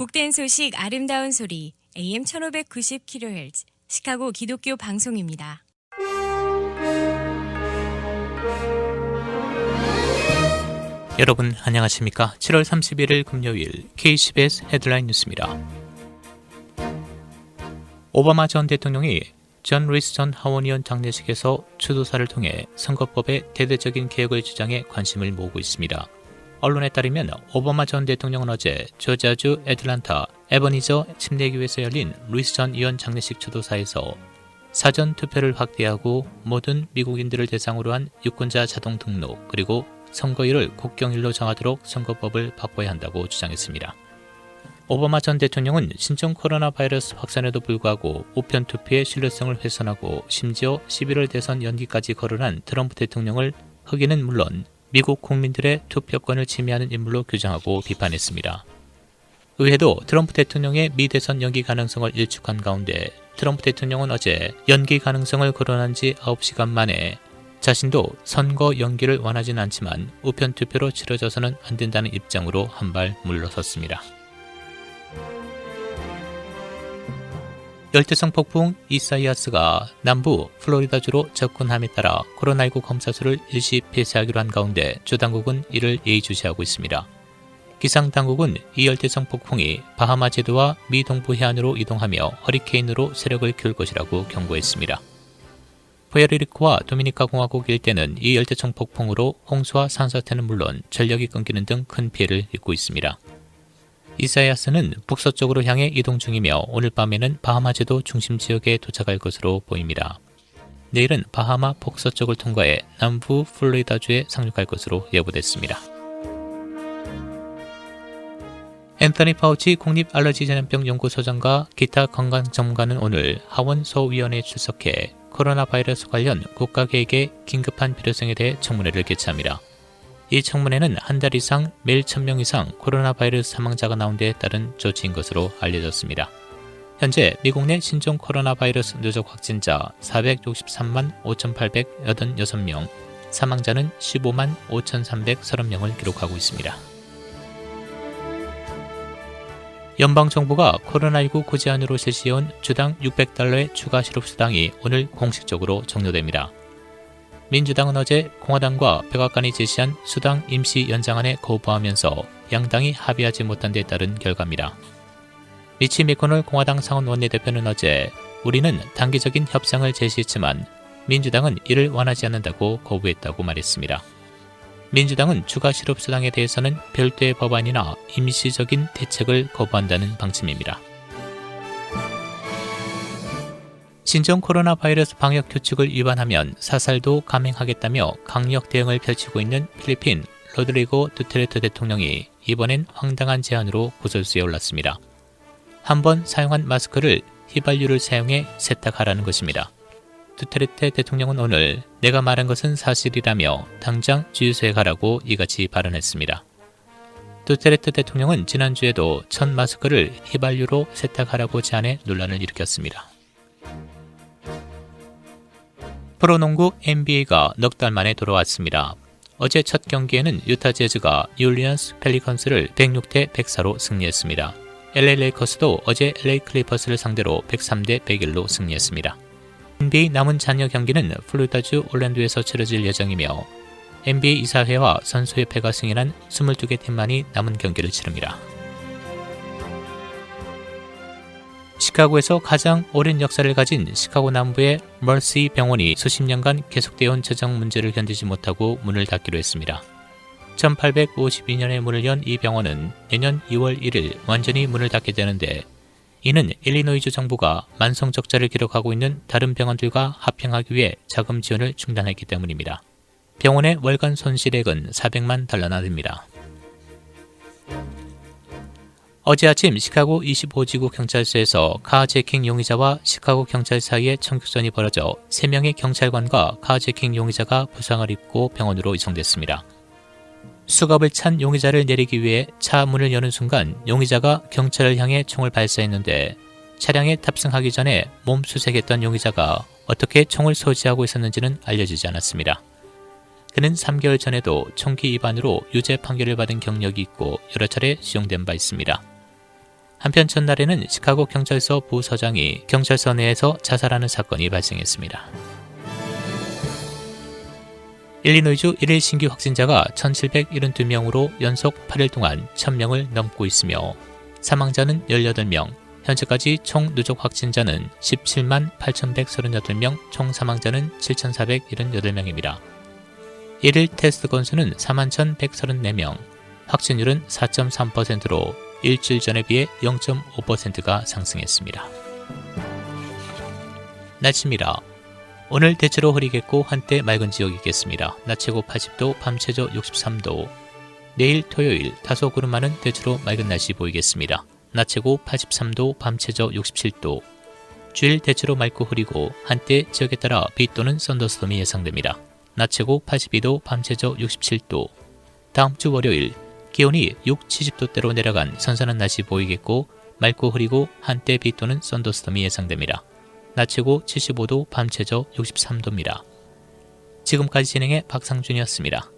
복된 소식 아름다운 소리 AM 1590kHz 시카고 기독교 방송입니다. 여러분 안녕하십니까? 7월 31일 금요일 KCBS 헤드라인 뉴스입니다. 오바마 전 대통령이 존 루이스 전 하원의원 장례식에서 추도사를 통해 선거법의 대대적인 개혁을 주장해 관심을 모으고 있습니다. 언론에 따르면 오바마 전 대통령은 어제 조지아주 애틀란타 에버니저 침례교회에서 열린 루이스 전 의원 장례식 추도사에서 사전 투표를 확대하고 모든 미국인들을 대상으로 한 유권자 자동 등록 그리고 선거일을 국경일로 정하도록 선거법을 바꿔야 한다고 주장했습니다. 오바마 전 대통령은 신종 코로나 바이러스 확산에도 불구하고 우편 투표의 신뢰성을 훼손하고 심지어 11월 대선 연기까지 거론한 트럼프 대통령을 흑인은 물론 미국 국민들의 투표권을 침해하는 인물로 규정하고 비판했습니다. 의회도 트럼프 대통령의 미 대선 연기 가능성을 일축한 가운데 트럼프 대통령은 어제 연기 가능성을 거론한 지 9시간 만에 자신도 선거 연기를 원하진 않지만 우편 투표로 치러져서는 안 된다는 입장으로 한 발 물러섰습니다. 열대성 폭풍 이사이아스가 남부 플로리다주로 접근함에 따라 코로나19 검사 수를 일시 폐쇄하기로 한 가운데 주 당국은 이를 예의주시하고 있습니다. 기상당국은 이 열대성 폭풍이 바하마 제도와 미 동부 해안으로 이동하며 허리케인으로 세력을 키울 것이라고 경고했습니다. 푸에르리코와 도미니카 공화국 일대는 이 열대성 폭풍으로 홍수와 산사태는 물론 전력이 끊기는 등 큰 피해를 입고 있습니다. 이사야스는 북서쪽으로 향해 이동 중이며 오늘 밤에는 바하마 제도 중심 지역에 도착할 것으로 보입니다. 내일은 바하마 북서쪽을 통과해 남부 플로리다주에 상륙할 것으로 예보됐습니다. 앤서니 파우치 국립알러지전염병 연구소장과 기타 건강 전문가는 오늘 하원 소위원회에 출석해 코로나 바이러스 관련 국가계획의 긴급한 필요성에 대해 청문회를 개최합니다. 이 청문회는 한 달 이상 매일 1000명 이상 코로나 바이러스 사망자가 나온 데에 따른 조치인 것으로 알려졌습니다. 현재 미국 내 신종 코로나 바이러스 누적 확진자 463만 5,886명, 사망자는 15만 5,330명을 기록하고 있습니다. 연방정부가 코로나19 구제안으로 실시해온 주당 $600의 추가 실업수당이 오늘 공식적으로 종료됩니다. 민주당은 어제 공화당과 백악관이 제시한 수당 임시 연장안에 거부하면서 양당이 합의하지 못한 데 따른 결과입니다. 미치 미코널 공화당 상원 원내대표는 어제 우리는 단기적인 협상을 제시했지만 민주당은 이를 원하지 않는다고 거부했다고 말했습니다. 민주당은 추가 실업수당에 대해서는 별도의 법안이나 임시적인 대책을 거부한다는 방침입니다. 신종 코로나 바이러스 방역 규칙을 위반하면 사살도 감행하겠다며 강력 대응을 펼치고 있는 필리핀 로드리고 두테르테 대통령이 이번엔 황당한 제안으로 구설수에 올랐습니다. 한 번 사용한 마스크를 휘발유를 사용해 세탁하라는 것입니다. 두테르테 대통령은 오늘 내가 말한 것은 사실이라며 당장 주유소에 가라고 이같이 발언했습니다. 두테르테 대통령은 지난주에도 첫 마스크를 휘발유로 세탁하라고 제안해 논란을 일으켰습니다. 프로농구 NBA가 넉 달 만에 돌아왔습니다. 어제 첫 경기에는 유타 재즈가 뉴올리언스 펠리컨스를 106대 104로 승리했습니다. LA 레이커스도 어제 LA 클리퍼스를 상대로 103대 101로 승리했습니다. NBA 남은 잔여 경기는 플로리다주 올랜도에서 치러질 예정이며 NBA 이사회와 선수협회가 승인한 22개 팀만이 남은 경기를 치릅니다. 시카고에서 가장 오랜 역사를 가진 시카고 남부의 멀시 병원이 수십 년간 계속되어 온 재정 문제를 견디지 못하고 문을 닫기로 했습니다. 1852년에 문을 연 이 병원은 내년 2월 1일 완전히 문을 닫게 되는데 이는 일리노이주 정부가 만성 적자를 기록하고 있는 다른 병원들과 합병하기 위해 자금 지원을 중단했기 때문입니다. 병원의 월간 손실액은 $400만 됩니다. 어제 아침 시카고 25지구 경찰서에서 카제킹 용의자와 시카고 경찰 사이에 총격전이 벌어져 3명의 경찰관과 카제킹 용의자가 부상을 입고 병원으로 이송됐습니다. 수갑을 찬 용의자를 내리기 위해 차 문을 여는 순간 용의자가 경찰을 향해 총을 발사했는데 차량에 탑승하기 전에 몸수색했던 용의자가 어떻게 총을 소지하고 있었는지는 알려지지 않았습니다. 그는 3개월 전에도 총기 위반으로 유죄 판결을 받은 경력이 있고 여러 차례 수용된 바 있습니다. 한편 전날에는 시카고 경찰서 부서장이 경찰서 내에서 자살하는 사건이 발생했습니다. 일리노이주 1일 신규 확진자가 1,772명으로 연속 8일 동안 1,000명을 넘고 있으며 사망자는 18명, 현재까지 총 누적 확진자는 17만 8,138명, 총 사망자는 7,478명입니다. 1일 테스트 건수는 41,134명, 확진율은 4.3%로 일주일 전에 비해 0.5%가 상승했습니다. 날씨입니다. 오늘 대체로 흐리겠고 한때 맑은 지역이 있겠습니다. 낮 최고 80도, 밤 최저 63도. 내일 토요일 다소 구름 많은 대체로 맑은 날씨 보이겠습니다. 낮 최고 83도, 밤 최저 67도. 주일 대체로 맑고 흐리고 한때 지역에 따라 비 또는 썬더스톰이 예상됩니다. 낮 최고 82도, 밤 최저 67도. 다음 주 월요일 기온이 6, 70도대로 내려간 선선한 날씨 보이겠고 맑고 흐리고 한때 비 또는 썬더스톰이 예상됩니다. 낮 최고 75도, 밤 최저 63도입니다. 지금까지 진행해 박상준이었습니다.